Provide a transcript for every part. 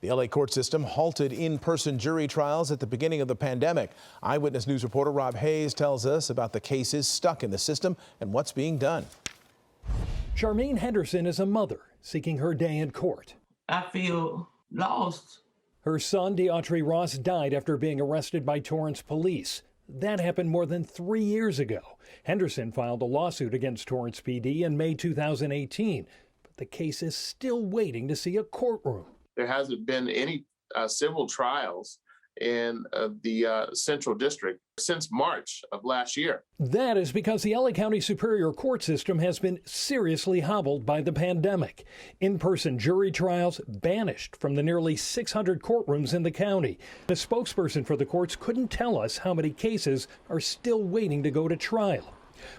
The LA court system halted in-person jury trials at the beginning of the pandemic. Eyewitness News reporter Rob Hayes tells us about the cases stuck in the system and what's being done. Charmaine Henderson is a mother seeking her day in court. I feel lost. Her son, DeAutrey Ross, died after being arrested by Torrance police. That happened more than 3 years ago. Henderson filed a lawsuit against Torrance PD in May 2018, but the case is still waiting to see a courtroom. There hasn't been any civil trials in the Central District since March of last year. That is because the LA County Superior Court system has been seriously hobbled by the pandemic. In-person jury trials banished from the nearly 600 courtrooms in the county. A spokesperson for the courts couldn't tell us how many cases are still waiting to go to trial.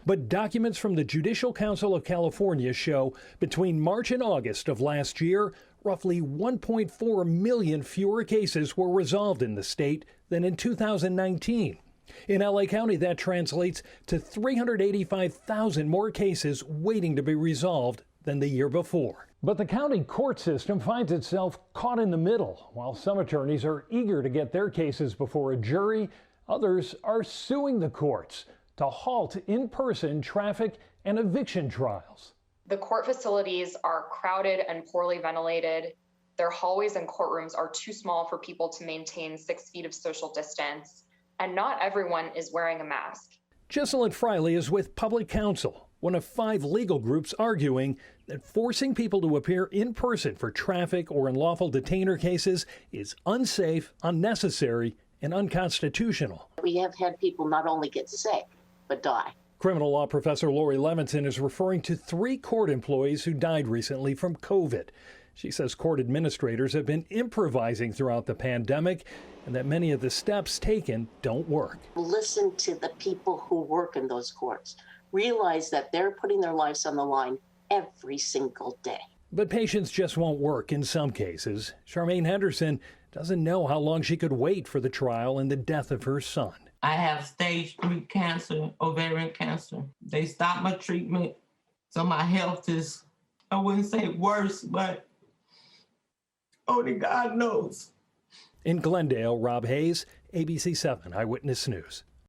But documents from the Judicial Council of California show between March and August of last year, roughly 1.4 million fewer cases were resolved in the state than in 2019. In LA County, that translates to 385,000 more cases waiting to be resolved than the year before. But the county court system finds itself caught in the middle. While some attorneys are eager to get their cases before a jury, others are suing the courts to halt in-person traffic and eviction trials. The court facilities are crowded and poorly ventilated. Their hallways and courtrooms are too small for people to maintain 6 feet of social distance, and not everyone is wearing a mask. Jesselyn Friley is with Public Counsel, one of 5 legal groups arguing that forcing people to appear in person for traffic or unlawful detainer cases is unsafe, unnecessary, and unconstitutional. We have had people not only get sick, but die. Criminal law professor Lori Levinson is referring to 3 court employees who died recently from COVID. She says court administrators have been improvising throughout the pandemic and that many of the steps taken don't work. Listen to the people who work in those courts. Realize that they're putting their lives on the line every single day. But patience just won't work in some cases. Charmaine Henderson doesn't know how long she could wait for the trial and the death of her son. I have stage 3 cancer, ovarian cancer. They stopped my treatment, so my health is, I wouldn't say worse, but only God knows. In Glendale, Rob Hayes, ABC7 Eyewitness News.